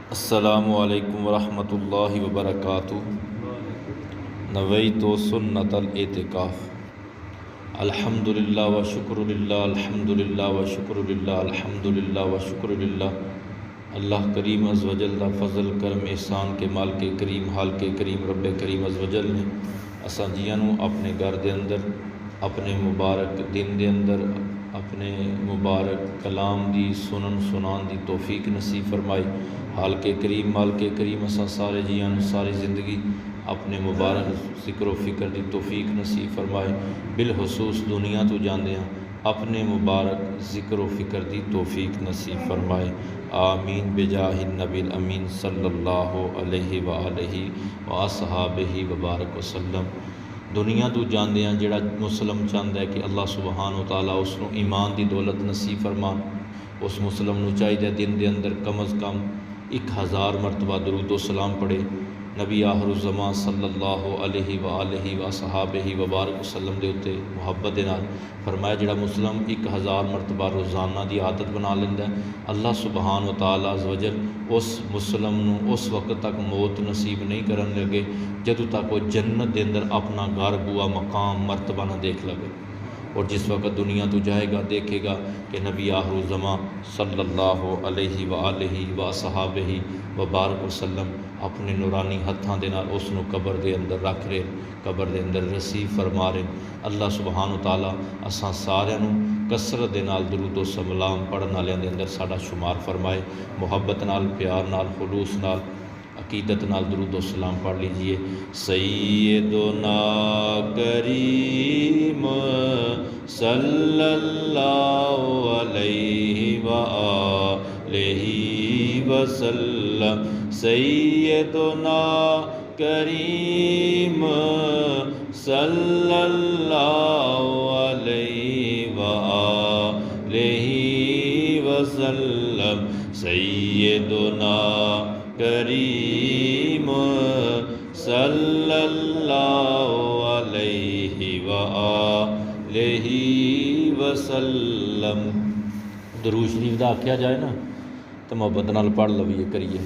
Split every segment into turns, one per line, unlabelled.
अस्सलामु अलैकुम वरहमतुल्लाहि वबरकातुहू। नवैतु सुन्नतल एतिकाफ़। अल्हम्दुलिल्लाह व शुक्रुलिल्लाह, अल्हम्दुलिल्लाह व शुक्रुलिल्लाह, अल्हम्दुलिल्लाह व शुक्रुलिल्लाह। अल्लाह करीम अज़ व जल दा फ़ज़ल करम एहसान के माल के करीम हाल के करीम रब करीम अज़ व जल ने असां जियां नूं अपने घर दे अंदर अपने मुबारक दिन दे अंदर अपने मुबारक कलाम दी सुनन सुनान दी तौफीक नसीब फरमाई। हाल के करीम माल के करीम असां सारे जियां नूं सारी ज़िंदगी अपने मुबारक ज़िक्र फ़िक्र दी तौफीक नसीब फरमाए। बिलखसूस दुनिया तो जांदे अपने मुबारक ज़िक्र फ़िक्र दी तौफीक नसीब फरमाए। आमीन बेजाहि नबील अमीन सल्लल्लाहु अलैहि व आलिहि व अस्हाबिहि व बारक वसल्लम। दुनिया तो जांदे जिहड़ा मुसलम चाहता है कि अल्लाह सुबहान तआला उसनूं ईमान की दौलत नसीब फरमा, उस मुसलम नूं चाहिए दिन के अंदर कम अज़ कम 1000 मरतबा दरूद व सलाम पढ़े। नबी आखिरुज़्ज़मान सल्लल्लाहु अलैहि व आलिहि व अस्हाबिहि व बारक वसल्लम दे उत्ते मुहब्बत दे नाल फरमाया जिहड़ा मुसलम 1000 मरतबा रोज़ाना की आदत बना लेंदा है, अल्लाह सुबहान व तआला अज़्ज़ व जल उस मुसलम नूं उस वक्त तक मौत नसीब नहीं करन लगे जदों तक वो जन्नत के अंदर अपना घर बुआ मकाम मरतबा न देख लगे। और जिस वक्त दुनिया तो जाएगा देखेगा कि नबी आखिरुज़्ज़मान सल्लल्लाहु अलैहि व आलिहि व अस्हाबिहि व बारक वसल्लम अपने नूरानी हत्थां दे नाल उसनूं कबर दे अंदर रख रहे, कबर दे अंदर रसीव फरमा रहे। अल्लाह सुबहान तआला असां सारिआं नूं कसरत दे नाल दरूद व सलाम पढ़न वालिआं दे अंदर साडा शुमार फरमाए। मुहब्बत नाल प्यार नाल खुलूस नाल अकीदत नाल दरूद व सलाम पढ़ लीजिए। सैयदुना करीम सल्लल्लाहु अलैहि व आलिहि वसल्लम। सैयदुना करीम सल्लल्लाहु अलैहि व आलिहि वसल्लम। सैयदुना करीम सल्लल्लाहु अलैहि व आलिहि वसल्लम। दरूद शरीफ दा आख्या जाए ना तो मुहब्बत नाल पढ़ लवीए करिए।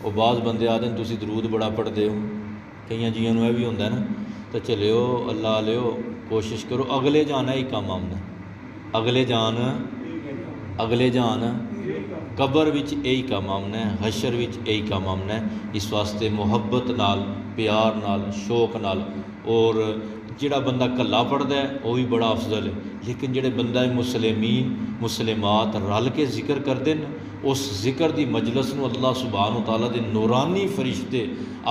और बाज़ बंदे आते हैं तुसीं दरूद बड़ा पढ़ते हो, कई जियां नूं भी होंदा ना, तो चलियो अल्लाह लियो कोशिश करो अगले जाना ही काम आमना, अगले जान कबर विच यही काम आमना है, हशर विच यही काम आमना है। इस वास्ते मुहब्बत नाल प्यार नाल शौक नाल। और जिहड़ा बंदा कल्ला पढ़दा है वह भी बड़ा अफजल है, लेकिन जिहड़े बंदा मुसलिमीन मुसलिमात रल के जिक्र करते हैं उस जिक्र की मजलस नूं अल्लाह सुबहान तआला दे नूरानी फरिश्ते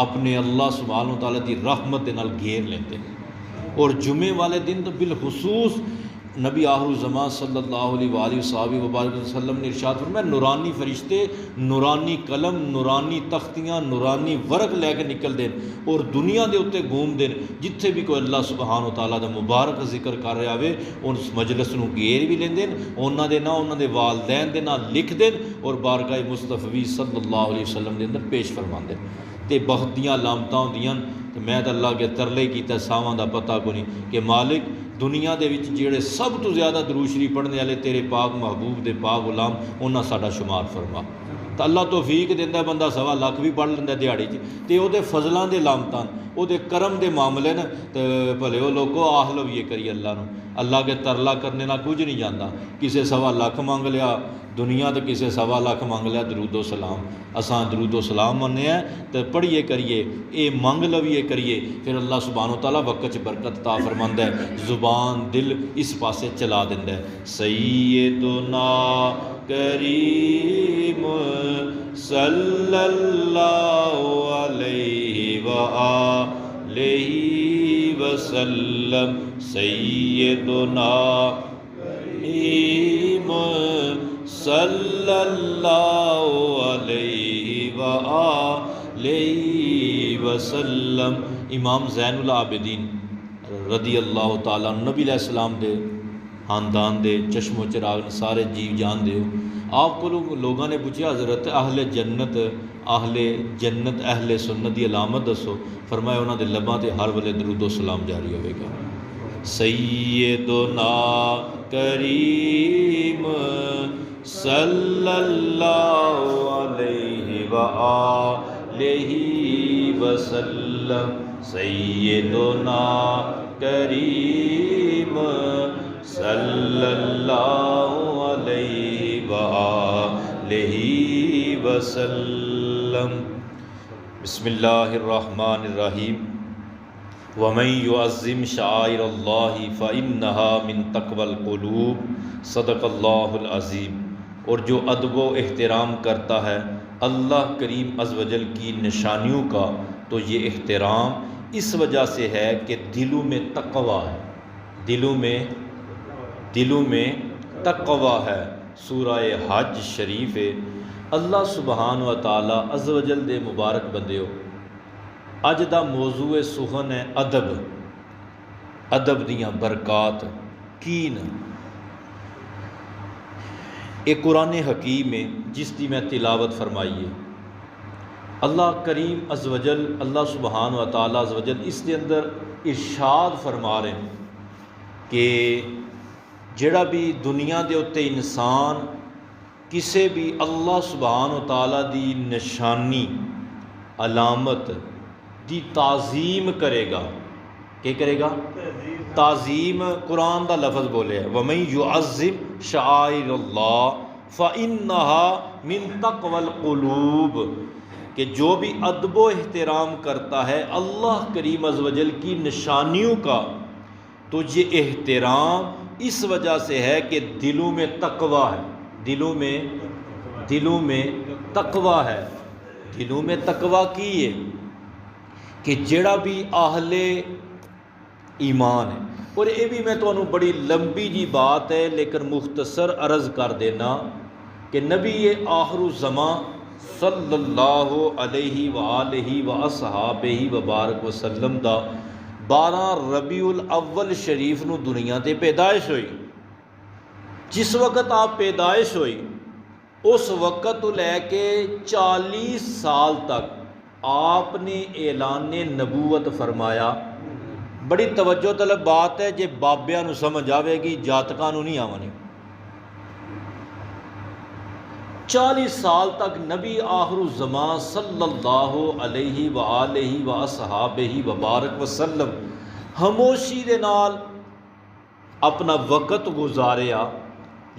अपने अल्लाह सुबहान तआला की रहमत दे नाल घेर लेंदे हैं। और जुमे वाले दिन तो बिलखसूस नबी आखिरुज़्ज़मान सल्लल्लाहु अलैहि वसल्लम ने इरशाद फरमाया नूरानी फरिश्ते नूरानी कलम नूरानी तख्तियाँ नूरानी वर्क लैके निकलते हैं और दुनिया के उत्ते घूमते हैं। जिथे भी कोई अल्लाह सुबहान तआला दा मुबारक जिक्र कर रहा हो उस मजलिस नूं घेर भी लेंदे हैं, उन्होंने ना उन्होंने वालदैन दे नाल लिखते हैं और बारगाह मुस्तफी सल्लल्लाहु अलैहि वसल्लम के अंदर पेश फरमाते हैं। तो बहुत दियाँ लामतां होंदियां। तो मैं तो अल्लाह के तरले किया सावां का पता को नहीं कि मालिक दुनिया के विच जिहड़े सब तो ज़्यादा दरूद शरीफ पढ़ने वाले तेरे पाक महबूब दे पाक गुलाम उन्हां साडा शुमार फरमा। तो अल्लाह तौफीक दिंदा बंदा 1.25 लाख भी पढ़ लैंदा दिहाड़ी तो वो फजलों के लामतां वो करम के मामले न। तो भले वो लोगों आख लो ये करिए अल्लाह नूं, अल्लाह के तरला करने ना कुछ नहीं जाता। किसी 1.25 लाख मंग लिया दुनिया तो किसी 1.25 लाख मंग लिया दरूदो सलाम। असां दरूदो सलाम मन्ने तो पढ़िए करिए ये मंग लवीए करिए, फिर अल्लाह सुबहान तआला वक्त बरकत ता फरमांदा है, जुबान दिल इस पासे चला दिंदा है। सैयदुना करीम सल्लल्लाहु अलैहि व आलिहि वसल्लम। सैयदुना करीम सल्लल्लाहु अलैहि व आलिहि वसल्लम। इमाम ज़ैनुल आबिदीन रदी अल्लाह तआला नबी अलैहिस्सलाम दे खानदान दे चश्मो चिराग ने सारे जीव जानते हो। आपको लोगों ने पूछा हज़रत अहले जन्नत अहले सुन्नत की अलामत दसो। फरमाया उन्होंने लबां ते हर वेले दरूदो सलाम जारी होगा। सैयदुना करीम सल्लल्लाहु अलैहि व आलिही वसल्लम सय्यदुना करीम सल्लल्लाहु अलैहि व आलिही वसल्लम। बिस्मिल्लाहिर्रहमानिर्रहीम। वमन युअज़्ज़िम शाइरल्लाहि फ़इन्नहा मिन तक़वल क़ुलूब सदक़ल्लाहुल अज़ीम। और जो अदब व एहतराम करता है अल्लाह करीम अज़्ज़ वजल की निशानियों का, तो ये एहतराम इस वजह से है कि दिलों में तक़वा है, दिलों में तक़वा है। सूरह हज शरीफ है। अल्लाह सुबहान व तआला अज़्ज़ वजल दे मुबारक बंदियो, अज दा मौजू सुखन है अदब, अदब दियाँ बरकात कीन। एक कुरान हकीम है जिसकी मैं तिलावत फरमाई है। अल्लाह करीम अज़्ज़ वजल, अल्लाह सुबहान व तआला अज़्ज़ वजल इसके अंदर इरशाद फरमा रहे हैं कि जिहड़ा भी दुनिया के उत्ते इंसान किसी भी अल्लाह सुबहान व तआला दी निशानी अलामत दी ताज़ीम करेगा, क्या करेगा? ताज़ीम। कुरान का लफ्ज़ बोले वमन युअज़्ज़िम शाइरल्लाह फ़इन्नहा मिन तक़वल क़ुलूब, कि जो भी अदब व एहतराम करता है अल्लाह करीम अज़्ज़ वजल की निशानियों का, तो ये एहतराम इस वजह से है कि दिलों में तक़वा है, दिलों में तक़वा है। दिलों में तक़वा की है कि जेड़ा भी आहले ईमान है। और ये भी मैं तुहानू बड़ी लंबी जी बात है लेकिन मुख्तसर अर्ज़ कर देना कि नबी आखिरुज़्ज़मां सल्लल्लाहु अलैहि व आलिहि व अस्हाबिही व बारक वसल्लम दा 12 रबीउल अव्वल शरीफ नू दुनिया ते पैदाइश हुई। जिस वक़्त आप पैदाइश हुई उस वक़्त तो लैके 40 साल तक आपने ऐलान नबूवत फरमाया। बड़ी तवज्जो तलब बात है, जे बाबिया नू समझ आवेगी, जातकां नू नहीं आवनी। 40 साल तक नबी आखिरुज़्ज़मां सल्लल्लाहु अलैहि व आलिहि व अस्हाबिही व बारक वसल्लम खामोशी दे नाल अपना वक़्त गुजारिया।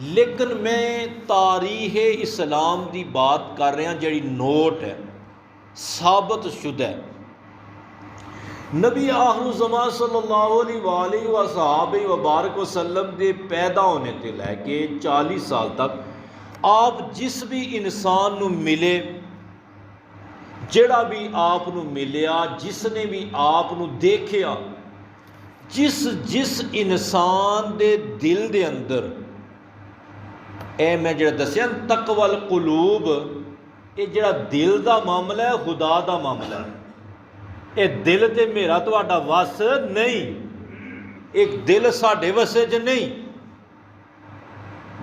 लेकिन मैं तारीख़ इस्लाम की बात कर रहा जिहड़ी नोट है, साबित शुदा है। नबी आखिरुज़्ज़मां सल्लल्लाहु अलैहि व सहाबे व बारक वसल्लम के पैदा होने से लैके 40 साल तक आप जिस भी इंसान नू मिले, जिहड़ा भी आप नू मिलिया, जिसने भी आप नू देखिया, जिस इंसान दे दिल दे अंदर ए मैं जिहड़ा दस्सिया तक़वल क़ुलूब, ये जिहड़ा दिल दा मामला है खुदा दा मामला है। ये दिल ते मेरा तुहाडा वस नहीं, एक दिल साडे वसे च नहीं,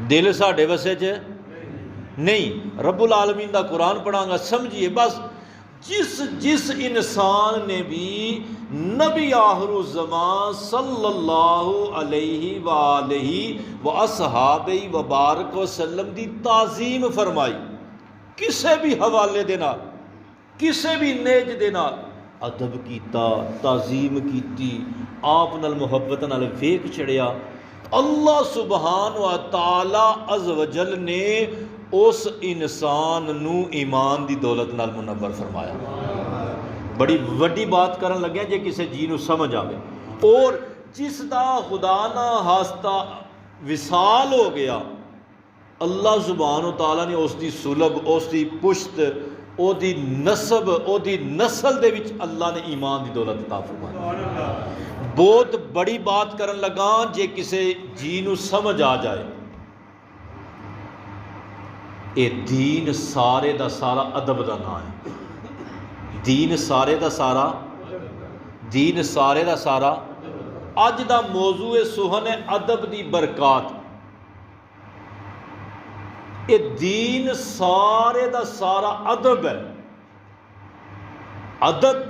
दिल साडे वसे च नहीं। रब्बुल आलमीन दा कुरान पढ़ांगा समझिए बस। जिस इंसान ने भी नबी आखिरुज़्ज़मां सल्लल्लाहु अलैहि व आलिहि व अस्हाबिही व बारक वसल्लम दी ताज़ीम फरमाई, किसी भी हवाले दे नाल, किसी भी नेज दे नाल अदब कीता, ताज़ीम कीती, आप नाल मुहब्बत नाल वेख छड़िया, अल्लाह सुबहान व तआला अज़्ज़ वजल ने उस इंसान नू ईमान दी दौलत नाल मुनव्वर फरमाया। बड़ी वड्डी बात करन लगे जे किसी जी नू समझ आवे। और जिसदा खुदा ना हास्ता विसाल हो गया, अल्लाह सुबहान व तआला ने उसकी सुलभ, उसकी पुश्त, ओदी नसब, ओदी नस्ल दे विच अल्लाह ने ईमान की दौलत अता फरमाई। बहुत बड़ी बात करन लगा जे किसी जी नू समझ आ जाए। ये दीन सारे दा सारा अदब का नाम है। दीन सारे दा सारा, दीन सारे दा सारा। अज दा मौजू सुहन है अदब दी बरकात। ये दीन सारे दा सारा अदब है। अदब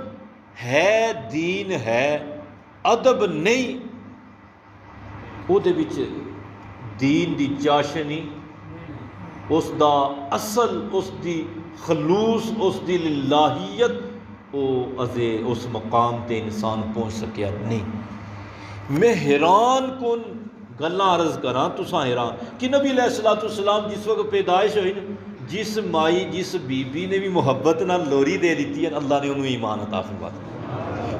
है, दीन है, अदब नहीं। उहदे विच दीन दी चाशनी, उसका असल, उसकी खलूस उसकी लाहीयत वो अजे उस मकाम ते इंसान पहुँच सकिया नहीं। मैं हैरान कुन गल्लां अर्ज करा, तुसां हैरान कि नबी अलैहिस्सलाम जिस वक्त पैदाइश हुई न, जिस माई जिस बीबी ने भी मुहब्बत नाल लोरी दे दी है, अल्लाह ने उन्होंने ईमान अता फरमा दिया।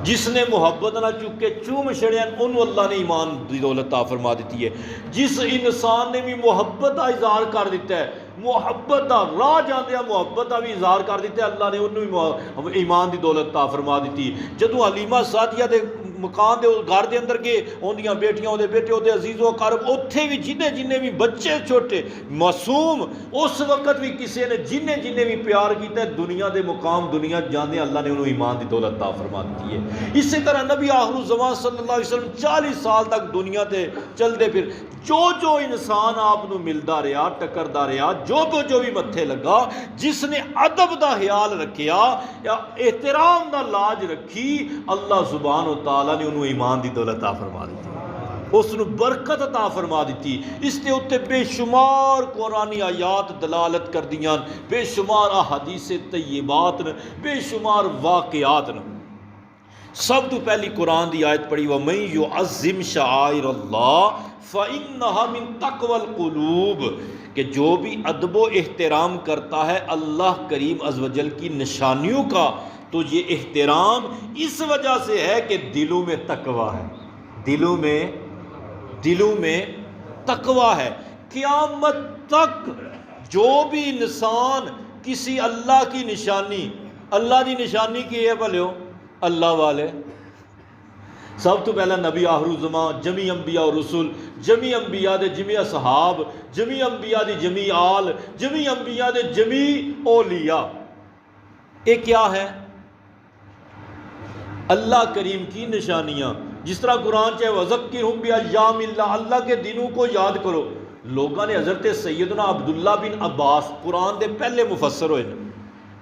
जिसने मुहब्बत ना चुक के चूम छड़िया उन्होंने अल्लाह ने ईमान की दौलत अता फरमा दी है। जिस इंसान ने भी मुहब्बत का इजहार कर दिता है, मुहब्बत का राह जांदिया मुहब्बत का भी इजहार कर दिता है, अल्लाह ने उन्होंने भी ईमान की दौलत अता फरमा दी। जदों हलीमा सादिया के मकान दे घर के अंदर गए, उनकी बेटियां उहदे बेटे उहदे अजीज़ो अकारब, उत्थे भी जिन्हें भी बच्चे छोटे मासूम, उस वक्त भी किसी ने जिन्हें भी प्यार किया, दुनिया के मुकाम दुनिया जाने अल्लाह ने उन्होंने ईमान की दौलत अता फरमा दी है। इसी तरह नबी आखिर ज़मान सल्लल्लाहु अलैहि वसल्लम 40 साल तक दुनिया से चलते फिर जो इंसान आपको मिलता रहा, टकरता रहा, जो भी मत्थे लगा, जिसने अदब का ख्याल रखिया या एहतराम का लाज रखी, अल्लाह सुभान व तआला ने उन्होंने ईमान की दौलत अता फरमा दी, उसनू बरकत अता फरमा दी। इसके उत्ते बेशुमार कुरानी आयात दलालत कर दियां, बेशुमार अहादीस तय्यबात न, बेशुमार वाक़यात न। सब तो पहली कुरान की आयत पढ़ी, व मन युअज़्ज़िम शआइर अल्लाह फ़इन्नहा मिन तक़वल क़ुलूब, कि जो भी अदब व एहतराम करता है अल्लाह करीम अज़्ज़ व जल की निशानियों का, तो ये एहतराम इस वजह से है कि दिलों में तकवा है, दिलों में तकवा है। क़यामत तक जो भी इंसान किसी अल्लाह की निशानी की है भले अल्लाह वाले, सब तो पहला नबी आखिरुज़्ज़मान, जमी अंबिया और रसूल, जमी अंबिया दे जमी असहाब, जमी अंबिया दी जमी आल, जमी अंबिया दे जमी औलिया, ये क्या है? अल्लाह करीम की निशानियाँ। जिस तरह कुरान चाहे वज़क्किरहुम बिअय्यामिल्लाह, अल्लाह के दिनों को याद करो। लोगों ने हज़रत सैयदना अब्दुल्ला बिन अब्बास, कुरान के पहले मुफस्सर होए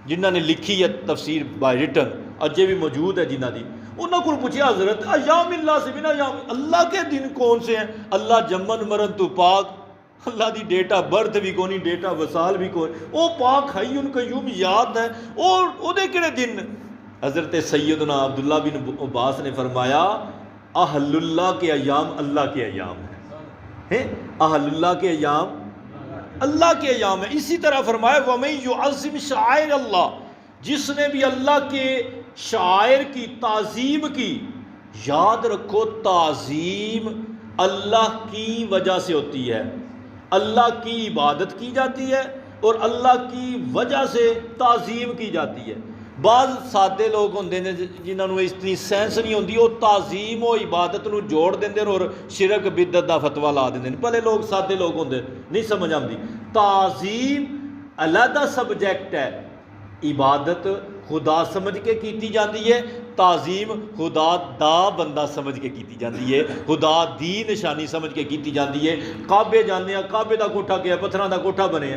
जिन्हों ने लिखी है तफसीर बाय रिटन, अजे भी मौजूद है जिन्हों की, उन्होंने को पूछा हज़रत अय्यामिल्लाह से बिना अय्याम, अल्लाह के दिन कौन से हैं? अल्लाह जमन मरन तो पाक, अल्लाह की डेट ऑफ बर्थ भी कौन, डेट ऑफ वसाल भी कौन, वो पाक हय्युन क़य्यूम याद है, और उहदे किहड़े दिन? हज़रत सैयदना अब्दुल्ला बिन अब्बास ने फरमाया, अहलुल्लाह के अयाम अल्लाह के अयाम है, अहलुल्लाह के अयाम अल्लाह के अयाम है। इसी तरह फरमाया, वमन युअज़्ज़िम शआइर अल्लाह, जिसने भी अल्लाह के शायर की ताज़ीम की, याद रखो ताज़ीम अल्लाह की वजह से होती है, अल्लाह की इबादत की जाती है और अल्लाह की वजह से ताज़ीम की जाती है। बाज़ सादे लोग होंदे ने जिन्होंने इतनी सेंस नहीं होती, वो ताज़ीम और इबादत को जोड़ देंगे और शिरक बिदत का फतवा ला देंगे। भले लोग सादे लोग होंदे नहीं समझ आती। ताज़ीम अलहदा सब्जैक्ट है, इबादत खुदा समझ के की जाती है, ताज़ीम खुदा दा बंदा समझ के की जाती है, खुदा दी निशानी समझ के की जाती है। काबे जाने, काबे का कोठा क्या, पत्थरों का कोठा बने,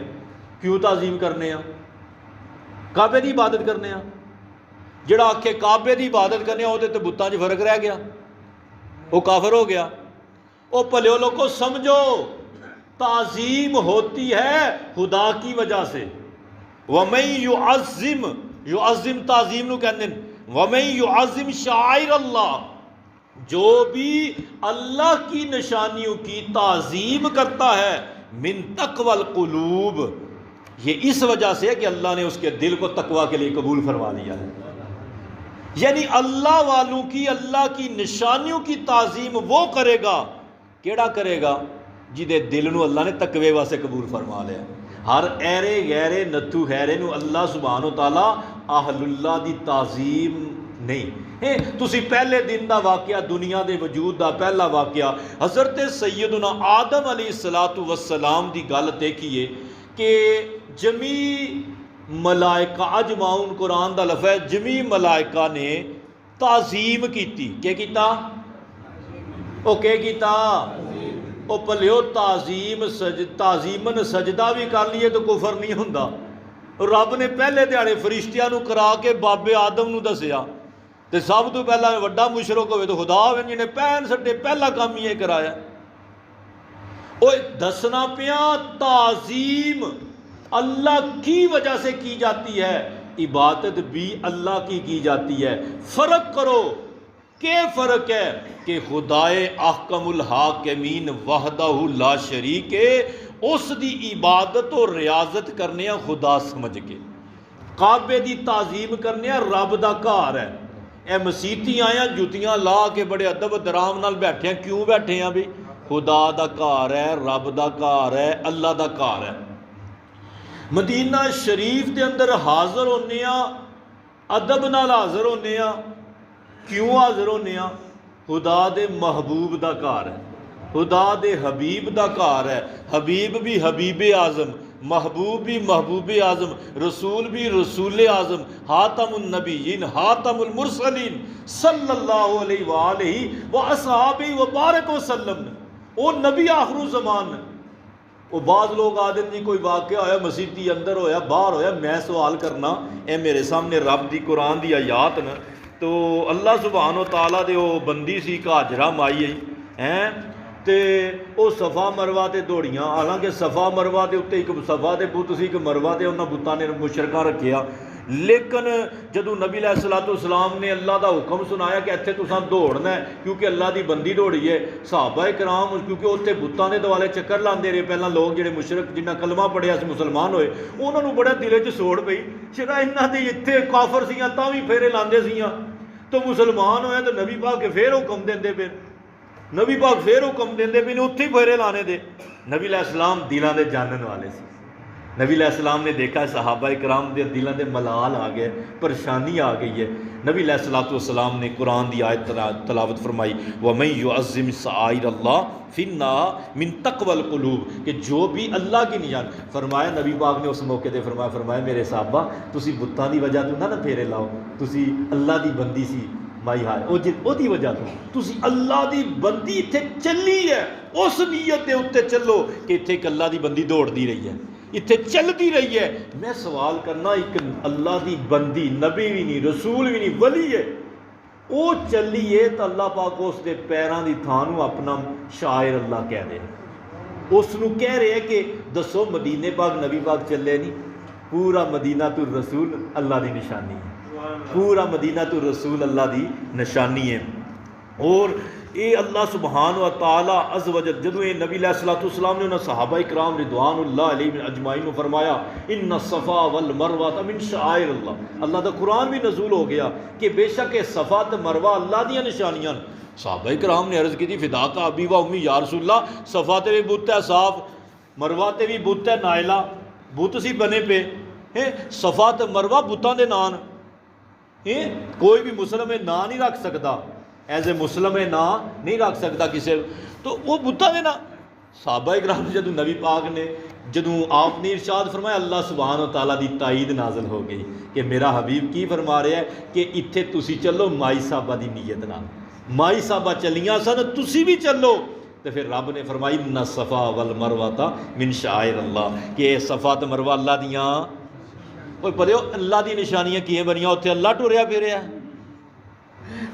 क्यों ताज़ीम करने? काबे की इबादत करने, जिहड़ा आखे काबे की इबादत करने वो तो बुतां 'च फर्क रह गया, वो काफर हो गया। वो भले लोगों समझो, ताज़ीम होती है खुदा की वजह से। वमन युअज़्ज़िम ताज़ीम नूं कहंदे ने, वमन युअज़्ज़िम शआइर अल्लाह, जो भी अल्लाह की निशानियों की ताज़ीम करता है, मिन तक़वल क़ुलूब, ये इस वजह से है कि अल्लाह ने उसके दिल को तकवा के लिए कबूल फरमा लिया है। यानी अल्लाह वालों की, अल्लाह की निशानियों की ताज़ीम वो करेगा, केड़ा करेगा? जिदे दिल नूं अल्लाह ने तकवे वास्ते कबूल फरमा लिया। हर ऐरे गैरे नत्थू खैरे नूं अल्लाह सुभान व तआला अहलुल्लाह दी ताज़ीम नहीं। तुसी पहले दिन का वाक़या, दुनिया के वजूद का पहला वाक़या, हज़रत सैयदना आदम अलैहिस्सलातु वस्सलाम की गल देखिए कि जमी मलाइका, अजमाउन कुरान का लफ़ज़ है, जमी मलाइका ने ताज़ीम की। क्या किया? वो क्या किया? वो भलियो ताज़ीमन सजदा भी कर लिए तो कुफर नहीं होंदा। रब ने पहले दिहाड़े फरिश्तियां नूं करा के बाबे आदम नूं दसिया, तो सब तो पहला वड्डा मुशरक होवे तो खुदा होवे, जिन्हें पैन सट्टे पहला काम ही कराया। वो दसना पिया ताज़ीम अल्लाह की वजह से की जाती है, इबादत भी अल्लाह की जाती है। फ़र्क करो, क्या फ़र्क है कि खुदाए अहकमुल हाकिमीन वहदहु ला शरीक है, उस दी इबादत और रियाजत करने खुदा समझ के, काबे दी ताजीम करने रब दा घर है। ए मसीती आया जुतियां ला के बड़े अदब दराम नाल बैठे हैं, क्यों बैठे हैं भी? खुदा दा घर है, रब दा घर है, अल्लाह दा घर है। मदीना शरीफ के अंदर हाज़र होने अदब नाल हाज़र होने, क्यों हाज़र होने? खुदा दे महबूब दा घर है, खुदा दे हबीब दा घर है। हबीब भी हबीब आज़म, महबूब भी महबूब आज़म, रसूल भी रसूल आज़म, हातमुन नबीयीन हातमुल मुरसलीन सल्लल्लाहु अलैहि व अस्हाबी व बारक वसल्लम। वो नबी आखिर ज़मान। वो बाज़ लोग आदे जी कोई वाक़या होया मसीती अंदर होया बाहर होया, मैं सवाल करना, ए मेरे सामने रब दी कुरान दी आयात न, तो अल्लाह सुभान व तआला दे वो बंदी सी हाजरा माई हैं, तो वो सफ़ा मरवा ते दौड़ियाँ। हालांकि सफ़ा मरवा के उत्ते एक सफ़ा के बुत सी, एक मरवा ते उन्होंने बुतों ने मुशरका रखिया। लेकिन जदों नबी अलैहिस्सलाम ने अल्लाह का हुक्म सुनाया कि इत्थे तुसां दौड़ना है, क्योंकि अल्लाह की बंदी दौड़ी है, सहाबा कराम क्योंकि उत्थे बुतों के दुआले चक्कर लाते रहे पहला लोग, जोड़े मुशरक जिन्हें कलमा पढ़िया से मुसलमान होए, उन्होंने बड़ा दिल च सोड़ पई, सिरा इन्हां दे इत्थे काफर सीआं तां भी फेरे लांदे सीआं, तो मुसलमान होया तो नबी पाक के फिर हुक्म देंदे पे, नबी पाक फिर हुक्म देंदे पे उत्थे ही फेरे लाने दे। नबी अलैहिस्सलाम दिलों के जानने वाले सी। नबी अलैहिस्सलाम ने देखा सहाबा कराम के दिलों के मलाल आ गए, परेशानी आ गई है। नबी अलैहिस्सलाम ने कुरान की आयत तलावत फरमाई, वमन युअज़्ज़िम शआइर अल्लाह फिन्नहा मिन तक़वल क़ुलूब, कि जो भी अल्लाह की निशान। फरमाया नबी पाक ने उस मौके पर फरमाया मेरे साहबा तुसी बुत्तां दी वजह तो ना फेरे लाओ, तुसी अल्लाह की बंदी सी माई हाय ओदी वजह तो तुसी अल्लाह की बंदी इत्थे चली है, उस नीयत के उत्ते चलो कि इत्थे एक अल्लाह की बंदी दौड़ती रही है, इत्थे चलती रही है। मैं सवाल करना, एक अल्लाह की बंदी, नबी भी नहीं रसूल भी नहीं वली है, वो चली है तो अल्लाह पाक उसके पैरों की थां अपना शायर अल्लाह कह रहे हैं, उसनू कह रहे हैं कि दसो मदीने पाक नबी पाक चले नहीं, पूरा मदीना तो रसूल अल्लाह की निशानी है, पूरा मदीना तो रसूल अल्लाह की निशानी है। और ये अल्लाह सुबहान व तआला अज़्ज़ व जल जदों ये नबी अलैहिस्सलाम ने उन्होंने सहाबा कराम रिदवानुल्लाह अलैहिम अजमाइन को फरमाया इन्ना सफ़ा वल मरवा मिन शाइर अल्लाह, अल्लाह का कुरान भी नज़ूल हो गया कि बेशक ये सफ़ा तो मरवा अल्लाह दी निशानियां। सहाबा कराम ने अर्ज़ की थी फिदा का अबी व उम्मी या रसूलल्लाह, सफ़ा ते भी बुत है साफ, मरवा ते भी बुत है नायला, बुत सी बने पे है, सफ़ा तो मरवा बुतों के नान, कोई भी मुसलम ना नहीं रख सकता, एज ए मुसलम ना नहीं रख सकता किसी, तो वो बुतों के ना। सहाबा कराम ने जदों नबी पाक ने जदों आपने इरशाद फरमाया, अल्लाह सुभान व तआला दी ताईद नाज़िल हो गई कि मेरा हबीब की फरमा रहा है कि इत्थे तुसी चलो माई साहबा की नीयत नाल, माई साहबा चलियां सन तुसी भी चलो। तो फिर रब ने फरमाई इन्ना सफ़ा वल मरवा मिन शाइर अल्लाह, कि सफ़ा तो मरवा अल्लाह दियाँ, कोई पता हो अल्लाह दी निशानियां किए बनिया, उत्थे अल्लाह टुरिया फिरिया,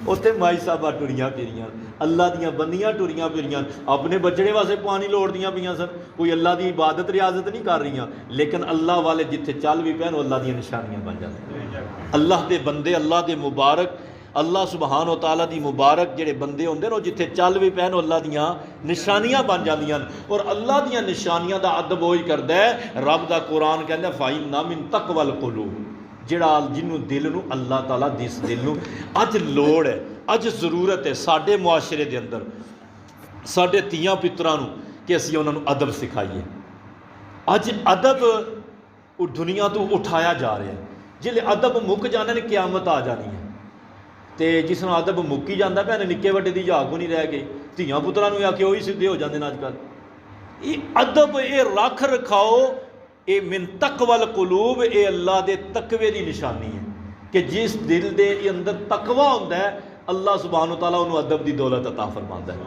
उत्थे माई साहबा टुरियां फिरियां, अल्लाह दियां बंदियां टुरियां फिरियां, अपने बचड़े वास्ते पानी लोड़दियां पियां सन, कोई अल्लाह की इबादत रियाजत नहीं कर रही, लेकिन अल्लाह वाले जिथे चल भी पैन अल्लाह दी निशानियां बन जाती। अल्लाह के बंदे, अल्लाह के मुबारक, अल्लाह सुबहान व तआला दी मुबारक जेड़े बंदे होंदे ने जिथे चल भी पैन अल्लाह दियां निशानियां बन जांदियां। और अल्लाह दियां निशानियां दा अदब वही करदा है, रब दा कुरान कहंदा फाइन्ना मिन तक़वल क़ुलूब, जिहड़ा जिन्हों दिल नूं अल्लाह ताला जिस दिल नूं अज लोड़ है, अज जरूरत है साडे मुआशरे दे अंदर साडे तियां पितरां नूं कि असीं उन्हां नूं अदब सिखाईए। अज अदब दुनिया तो उठाया जा रहा है, जिहले अदब मुक जाने ने क्यामत आ जानी है, तो जिस तरह अदब मुक्की जाता भैन निक्के वड्डे की जाग को नहीं रह गई, धियां पुत्रां नूं आखे वही सीधे हो जाते हैं अजकल। ये अदब ये रख रखाओ ये मिन तक़वल क़ुलूब, ये अल्लाह के तकवे की निशानी है कि जिस दिल के अंदर तकवा होंदा है अल्लाह सुबहान व तआला उन्होंने अदब की दौलत अता फरमांदा है,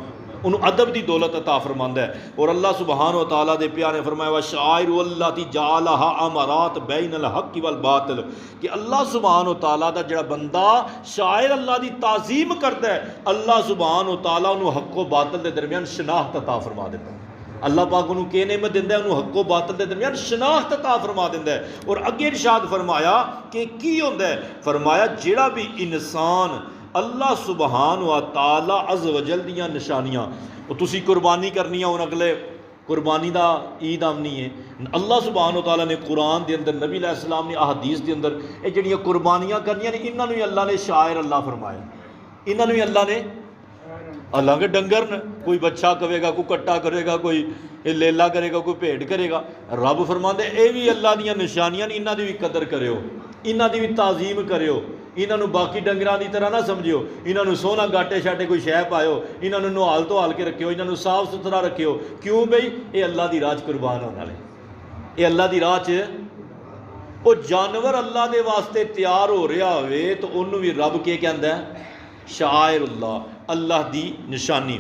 उन्होंने अदब की दौलत अता फरमांदा है। और अल्लाह सुबहान व तआला दे प्यारे फरमाया व शाइर अल्लाती जालहा अमरात बैनल हक़ वल बातिल, कि अल्लाह सुबहान व तआला दा जिहड़ा बंदा शाइर अल्लाह की ताज़ीम करता है, अल्लाह सुबहान व तआला उन्होंने हक़ व बातिल के दरमियान शनाख्त अता फरमा देता है। अल्लाह पाक उन्होंने के नेमत दिंदा है, उन्होंने हक्को बातल के दरमियान शनाख्त अता फरमा दिंदा है। और अगे इरशाद फरमाया कि की होंदा है, फरमाया जिहड़ा भी इंसान अल्लाह सुबहान व तआला अज़ वजल दियां निशानियां, तुसी कुर्बानी करनी है, हुण अगले कुर्बानी का ईद आमनी है, अल्लाह सुबहान व तआला ने कुरान के अंदर, नबी अलैहिस्सलाम ने अहदीस के अंदर ये जिहड़ियां कुर्बानियां करनियां ने, इन्हां नूं अल्लाह ने शायर अल्लाह फरमाया, इन्हां नूं अल्लाह ने अल्लाह के डंगर न, कोई बच्चा करेगा, कोई कट्टा करेगा, कोई लेला करेगा, कोई भेड़ करेगा। रब फरमांदे ये भी अल्लाह दियां निशानियां, इन्हां दी भी कदर करियो, इन्हां दी भी ताजीम करियो, इन्हां नूं बाकी डंगरां दी तरह ना समझियो, इन्हां नूं सोहना गाटे शाटे कोई शै पायो, इन्हां नूं नहाल धोहाल के रखियो, इन्हां नूं साफ सुथरा रखियो। क्यों बई ये अल्लाह दी राह च कुर्बान होने वाले, ये अल्लाह दी राह च वो जानवर अल्लाह दे वास्ते तैयार हो रहा होवे तो उन्होंने भी रब के कहंदा है शायरुल्लाह, अल्लाह दी निशानी।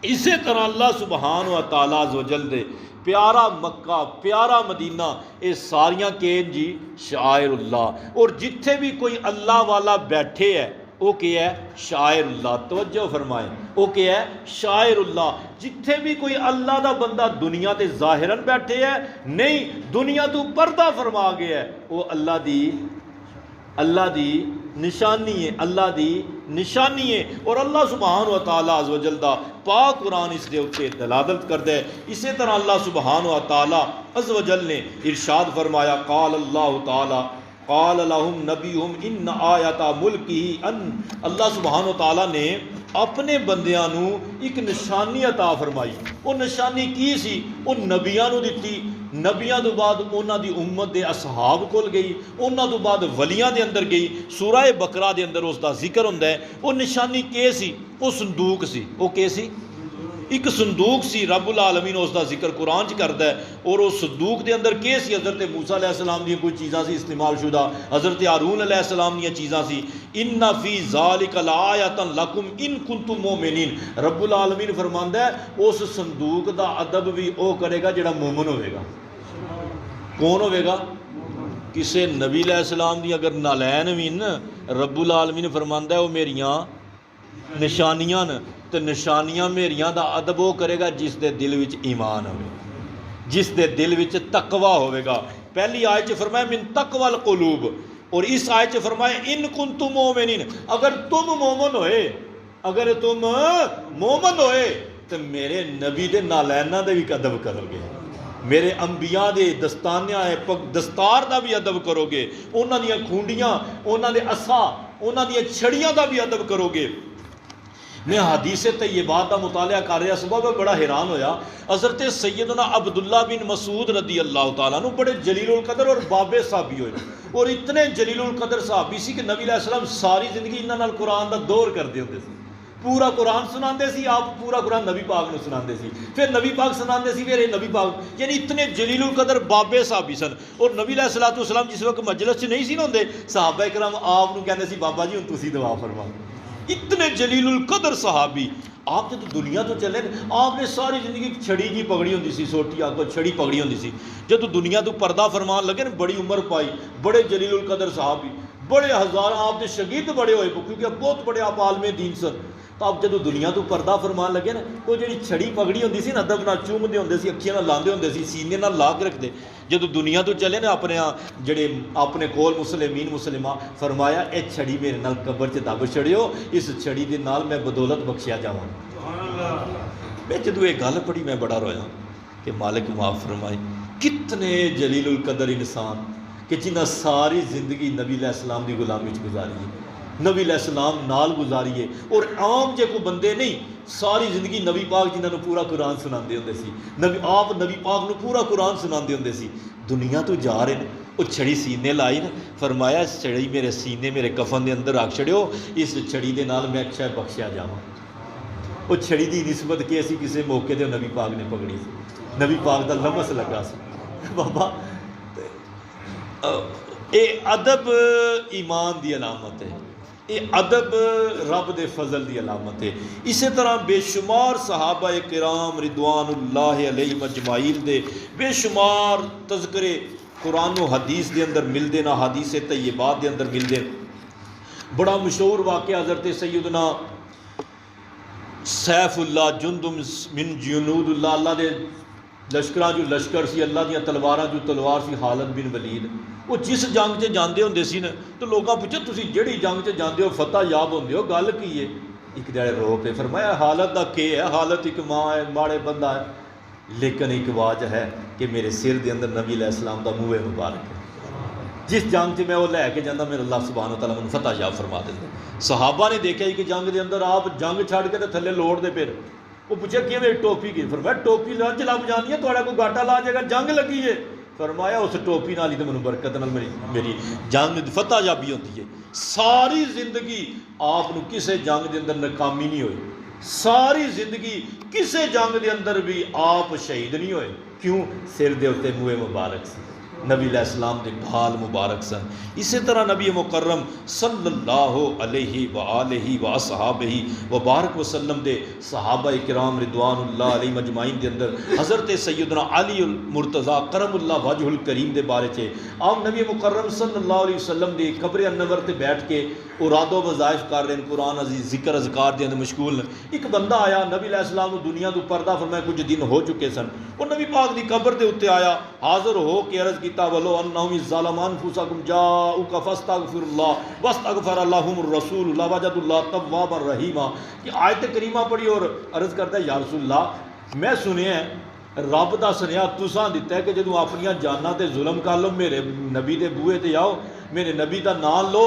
इस तरह अल्लाह सुबहान व तआला अज़्ज़ व जल दे प्यारा मक्का, प्यारा मदीना, ये सारियां केन जी शायरुल्लाह। और जिथे भी कोई अल्लाह वाला बैठे है वो क्या है, शायरुल्लाह। तवज्जो फरमाए, वो क्या है, शायरुल्लाह। जिथे भी कोई अल्लाह का बंदा दुनिया ते जाहिरन बैठे है, नहीं दुनिया तो पर्दा फरमा गया है, वो अल्लाह दी निशानी है, अल्लाह दी निशानी है। और अल्लाह सुबहान व तआला अज़्ज़ व जल दा पाक कुरान इस दे उत्ते दलालत करदा है। इसी तरह अल्लाह सुबहान व तआला अज़्ज़ व जल ने इरशाद फरमाया, क़ाल अल्लाह तआला क़ाल लहुम नबीहुम इन्न आयता मुल्किही अन, अल्लाह सुबहान व तआला ने अपने बंदियां नूं एक निशानी अता फरमाई। वो निशानी की सी, वो नबियां नूं दित्ती, नबियां तो बाद उन्हां दी उम्मत दे असहाब कोल गई, उन्हां तो बाद वलियां दे अंदर गई। सूरह बकरा दे अंदर उसका जिक्र हुंदा है। वो निशानी के सी, वो संदूक सी, वो के सी, एक संदूक सी। रब्बुल आलमीन उसका जिक्र कुरान च करता है। और उस संदूक के अंदर के सी, हज़रत मूसा अलैहिस्सलाम दी कोई चीज़ां सी इस्तेमाल शुदा, हज़रत हारून अलैहिस्सलाम दी चीज़ां सी। इन्ना फी ज़ालिका लायतन लकुम इन कुंतुम मोमिनीन, रब्बुल आलमीन फरमांदा है उस संदूक का अदब भी वो करेगा जिहड़ा मोमिन होवेगा। कौन होवेगा? किसी नबी अलैहिस्सलाम दी अगर नालैन भी न, रब्बुल आलमीन फरमांदा है वो मेरियां निशानियां न, तो निशानियां मेरियां दा अदब वो करेगा जिस दे दिल विच ईमान होवे, जिस दे दिल विच तकवा होवेगा। पहली आयत च फरमाया मिन तकवल कुलूब, और इस आयत च फरमाया इन कुंतुम मोमिनीन, अगर तुम मोमन होए, अगर तुम मोमन होए तो मेरे नबी दे नालैना दे भी अदब करोगे, मेरे अंबिया दे दस्तानिया दस्तार का भी अदब करोगे, उन्हां दियां खूंडियां, उन्हां दे असा, उन्हां दियां छड़ियां का भी अदब करोगे। मैं हदीस तैयबात का मुतालिया कर रहा सुबह में बड़ा हैरान होया। हज़रत सैयदना अब्दुल्ला बिन मसूद रदी अल्लाह तआला अन्हु बड़े जलीलुल कदर और बाबे साहबी होए, और इतने जलीलुल कदर साहबी सी कि नबी अलैहिस्सलाम सारी जिंदगी इन्हां नाल कुरान का दौर करते होंदे सी। पूरा कुरान सुनाते सी, आप पूरा कुरान नबी पाक नूं सुनाते सी, फिर नबी पाक सुनाते सी, फिर नबी पाक, यानी इतने जलीलुल कदर बाबे साहबी सन। और नबी अलैहिस्सलातु वस्सलाम जिस वक्त मजलिस च नहीं सी ना होंदे, सहाबा इकराम आप नूं कहंदे सी बाबा जी हुण तुसीं दुआ फरमाओ। इतने जलीलुल कदर सहाबी। आप जब दुनिया तो चले, आपने सारी जिंदगी छड़ी जी पगड़ी होंदी सी, सोटी आगो छड़ी पगड़ी होंदी सी। जब दुनिया तो पर्दा फरमान लगे ना, बड़ी उम्र पाई, बड़े जलीलुल कदर सहाबी, बड़े हज़ार आपके शगीर्द बड़े होए, क्योंकि बहुत बड़े आप आलमे दीन सन। तो आप जो दुनिया तो पर्दा फरमान लगे ना, तो जी छड़ी पगड़ी होंदी सी ना, अदब नाल चूमदे होंदे सी, अखियां नाल लांदे होंदे सी, सीने नाल ला के रखते। जो दुनिया तो चले ना, अपने जड़े अपने कोल मुसलमीन मुसलिमा, फरमाया ए छड़ी मेरे नाल कबर च दब छड़ियो, इस छड़ी के नाल मैं बदौलत बख्शिया जावां। मैं जदों ये गल पढ़ी मैं बड़ा रोया कि मालिक माफ़ फरमाए, कितने जलीलुल कदर इंसान कि जिन्हें सारी जिंदगी नबी अलैहिस्सलाम की गुलामी गुजारी है, नबी अलैहिस्सलाम नाल गुजारी है। और आम जे कोई बंदे नहीं, सारी जिंदगी नबी पाक जिन्होंने पूरा कुरान सुनाते होंदे सी, नबी पाक नूं पूरा कुरान सुनाते होंदे सी। दुनिया तो जा रहे हैं, वो छड़ी सीने लाई ना, फरमाया छड़ी मेरे सीने मेरे कफन के अंदर रख छड़ियो, इस छड़ी के नाल मैं अच्छा बख्शिया जावां। वो छड़ी की निस्बत की असी किसी मौके पर नबी पाक ने पकड़ी सी, नबी पाक का लमस लगा सी। बाबा ये अदब ईमान की अलामत है, ये अदब रब दे फजल की अलामत है। इस तरह बेशुमार सहाबा किराम रिदवानुल्लाह अलैहिम अजमाइल दे बेशुमार तज़किरे कुरान व हदीस के अंदर मिलते ना, हदीस तैयबात के अंदर मिलते। बड़ा मशहूर वाक़या हज़रत सैयदना सैफुल्ला जुंदुम मिन जुनूदुल्लाह, अल्लाह दे लश्करां जो लश्कर सी, अल्लाह दियां तलवारां जो तलवार सी खालिद बिन वलीद। वो जिस जंग च जाते होंदे सी न तो लोगों पुछे तुसीं जिहड़ी जंग च जाते हो फतह याब होंदे हो, गल की है? एक ध्याड़े रो पे फरमाया हालत का के है, हालत एक माँ है, माड़े बंदा है, लेकिन एक वाज है कि मेरे सिर के अंदर नबी अलैहिस्सलाम का मुँह मुबारक है। जिस जंग से मैं वो लैके जाता मेरे अल्लाह सुभान व तआला मैनूं फतह याब फरमा देंगे। सहाबा ने देखा कि जंग के अंदर आप जंग छड़ के तो थले लोड़ते फिर वो पूछा कि मेरी टोपी की, फरमाया टोपी लंच लग जानी है, थोड़ा कोई गाटा ला जाएगा, जंग लगी है। फरमाया उस टोपी नाल ही तो मैनूं बरकत नाल मेरी जंग फतह याबी होती है। सारी जिंदगी आपनूं किसी जंग के अंदर नाकामी नहीं हुई, सारी जिंदगी किसी जंग के अंदर भी आप शहीद नहीं होए। क्यों? सिर दे उत्ते मुँह मुबारक सी, नबी अलैहिस्सलाम के गाल मुबारक सन। इसी तरह नबी मुकर्रम सल्लल्लाहु अलैहि व आलिहि व असहाबिहि व बारक वसल्लम दे सहाबा किराम रिदवानुल्लाह अलैहिम अजमाइन के अंदर हज़रत सैयदना अली मुर्तज़ा करमुल्लाह वजहुल करीम के बारे च आप नबी मुकर्रम सल्लल्लाहु अलैहि वसल्लम की कब्र अनवर से बैठ के उरादो वज़ाइफ कर रहे हैं, कुरान अजीज जिक्र अज़कार के अंदर मशगूल ने। एक बंदा आया नबी अलैहिस्सलाम को दुनिया तो पर्दा फरमाया, कुछ दिन हो चुके सन, वो नबी पाक की कब्र के उत्ते आया, हाज़र हो के अर्ज़ किया वलो अन्नहुम ज़लमन फुसकुम जाऊका फस्तगफिरुल्लाह वस्तगफर लहुमुर रसूल लवजदुल्लाह तव्वाबर रहीमा। कि आयत करीमा पढ़ी और अर्ज़ करता है या रसूलल्लाह मैं सुनिया रब का सुनिया तुसां दिता है कि जदों अपनियां जानां ते जुल्म कर लो मेरे नबी के बूहे ते आओ, मेरे नबी का नाम लो,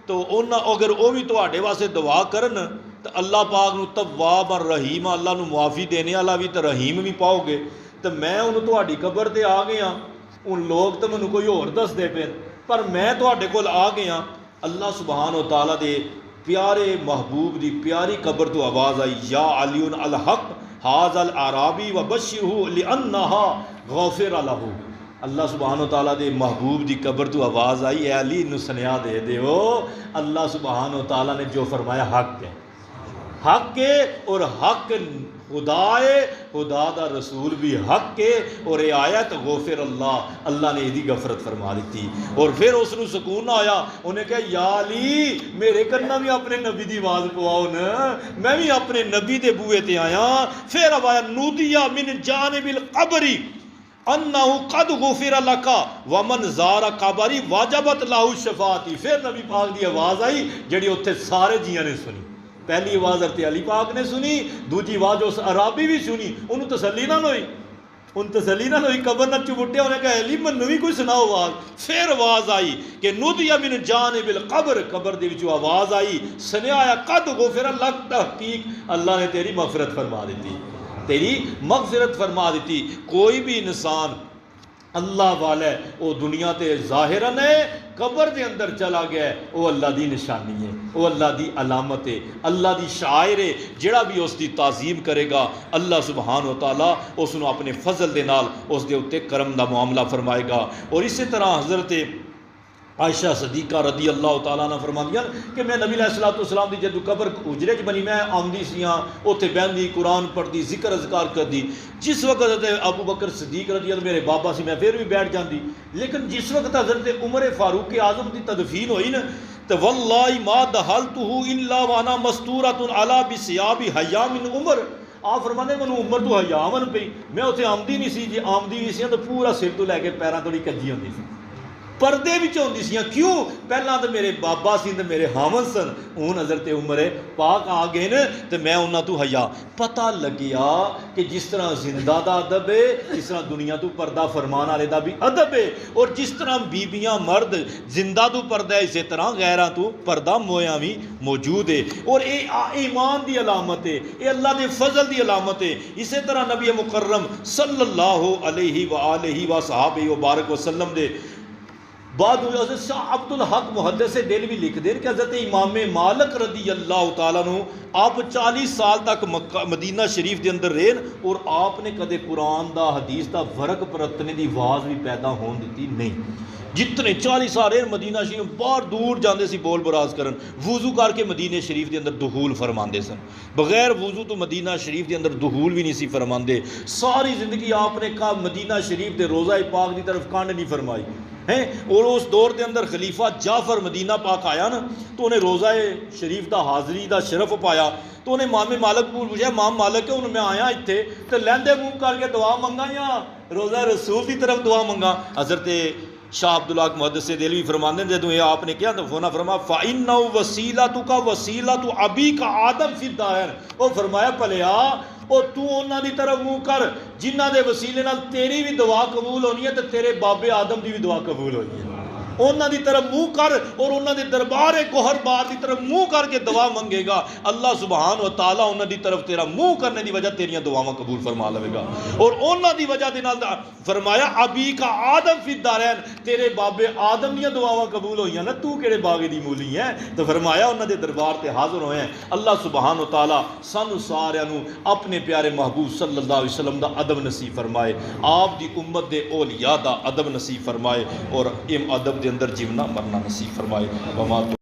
तो उन्होंने अगर वो भी तुहाडे वास्ते दुआ करन तो अल्लाह पाक नूं तव्वाब और रहीम, अल्लाह नूं मुआफ़ी देने वाला भी तो रहीम भी पाओगे। तो मैं उन्होंने तुहाडी कब्र ते आ गया, उन लोग तो मैनूं कोई होर दसदे पे, पर मैं तुहाडे कोल आ गया। अल्लाह सुभान व तआला दे प्यारे महबूब की प्यारी कब्र तो आवाज़ आई या अलीउन अल हक हाज़ल आराबी व बशिरहू लिअन्नहा गफिर लहू। अल्लाह सुबहान तआला दे महबूब की कब्र तो आवाज़ आई है अली नूं सुनिया दे दो, अल्लाह सुबहान तआला ने जो फरमाया हक है, हक है और हक खुदा है, खुदा दा रसूल भी हक है और ये आया तो गोफिर अल्लाह, अल्लाह ने यदी गफरत फरमा दी। और फिर उसनूं सुकून आया, उन्हें कहा या अली मेरे कन्ना भी अपने नबी की आवाज़ पवाओ न, मैं भी अपने नबी के बूहे ते आया। फिर आवाया नूदिया मिन जानिबिल कब्री अन्नहु कद गुफिर लका वमन ज़ारा कबरी वाजबत लाहु शफाती। फिर नबी पाक की आवाज़ आई जिहड़ी उत्थे सारे जियां ने सुनी। पहली आवाज़ हज़रत अली पाक ने सुनी, दूजी आवाज़ उस अराबी भी सुनी, उन्होंने तसल्ली ना होई, उन तसल्ली ना होई, कबर न चुबुटिया, उन्हें कहा अली मैनूं भी कोई सुनाओ आवाज़। फिर आवाज़ आई कि नुदिया मिन जानिबिल कब्र, कब्र दे विचों आवाज़ आई सुनिया आया कद गुफिर लक, तहकीक अल्लाह ने तेरी मगफिरत फरमा दी, तेरी मगफिरत फरमा दी। कोई भी इंसान अल्लाह वाला है वो दुनिया ते ज़ाहिरन है, कब्र के अंदर चला गया है वो अल्लाह की निशानी है, वो अल्लाह की अलामत है, अल्लाह की शायर है। जिहड़ा भी उसकी ताज़ीम करेगा अल्लाह सुबहान व तआला उसनूं अपने फजल के नाल उस दे उत्ते करम का मामला फरमाएगा। और इसी तरह हज़रत आयशा सदीका रदी अल्लाह तआला ने फरमांदियां कि मैं नबी अलैहिस्सलाम की जदों कब्र उजरे च बनी, मैं आंदी सी उत्थे बहंदी कुरान पढ़ती जिक्र अज़कार करती। जिस वक्त हज़रत अबू बकर सदीक रदी अल्लाह मेरे बाबा से मैं फिर भी बैठ जाती, लेकिन जिस वक्त हज़रत उमर फारूक आज़म की तदफीन हुई न तो वल्लाहि मा दहलतुहु इल्ला वाना मस्तूरतुन अला बिसियाबि हया मिन उमर। आप फरमाने मैनूं उमर तो हयावन पई, मैं उत्थे आमदी नहीं सी, जे आमदी भी सी तो पूरा सिर तो लैके पैरों तोड़ी कजी होंदी सी, पर्दे विच होंदी सी। क्यों? पहला तो मेरे बाबा सी तो मेरे हामन सन, हूँ हज़रत उमर पाक आ गए न तो मैं उन्होंने तो हया। पता लगिया कि जिस तरह जिंदा का अदब है इस तरह दुनिया तो पर्दा फरमान वाले का भी अदब है, और जिस तरह बीबियां मर्द जिंदा तो पर्दा है इस तरह गैरां तो पर्दा मोया भी मौजूद है। और ये ईमान की अलामत है, ये अल्लाह के फजल की अलामत है। इसी तरह नबी मुकर्रम सल्लल्लाहु अलैहि व आलिहि व सहाबिहि व बारक वसल्लम दे बाद शाह अब्दुल हक मुहद्दिस दिल भी लिख दें कि हज़रत इमाम मालिक रदी अल्लाह तआला नूं आप 40 साल तक मदीना शरीफ के अंदर रहे और आपने कदे कुरान का हदीस का वर्क परतने की आवाज़ भी पैदा होने दी नहीं। जितने 40 साल रहे मदीना शरीफ बाहर दूर जाते सी बोल बराज करन, वजू करके मदीने शरीफ के अंदर दुखूल फरमाते सन, बगैर वजू तो मदीना शरीफ के अंदर दुखूल भी नहीं सी फरमाते। सारी जिंदगी आपने का मदीना शरीफ के रोज़ा पाक की तरफ कंड नहीं फरमाई हैं। और उस दौर के अंदर खलीफा जाफर मदीना पाक आया ना, तो उन्हें रोज़ा शरीफ का हाज़री का शरफ पाया। तो उन्हें मामे मालक को पूछा, माम मालक हूँ मैं आया इत्थे तो लैंदे मुँह करके दुआ मंगा या रोज़ा रसूल की तरफ दुआ मंगा। हज़रत शाह अब्दुल हक मुहद्दिस दिलवी फरमाते हैं, जो ये आपने क्या तो फोना फरमा फ़इन्नहु वसीला तू का वसीला तू अबी का आदम फिदायर। वो फरमाया भलिया और तू उन्हों की तरफ मुँह कर जिन्हों के वसीले नाल तेरी भी दुआ कबूल होनी है, तो तेरे बाबे आदम की भी दुआ कबूल होनी है। उन्होंने तरफ मुँह कर और उन्होंने दरबार गोहर बार की तरफ मुँह करके दुआ मंगेगा, अल्लाह सुबहान व तआला उन्होंने तरफ तेरा मुँह करने की वजह तेरिया दुआवां कबूल फरमा लवेगा। और उन्होंने वजह के नाल फरमाया अबी का आदम फिदारैन, तेरे बाबे आदम दी दुआवां कबूल होईयां ना, तू किहड़े बागे दी मूली है। तो फरमाया उन्होंने दरबार से हाज़र होए हैं। अल्लाह सुबहान व तआला सानू सारियां नू अपने प्यारे महबूब सल्लल्लाहु अलैहि वसल्लम दा अदब नसीब फरमाए, आप दी उम्मत दे औलिया दा अदब नसीब फरमाए और इम अदब दे अंदर जीवना मरना नसीब फरमाए।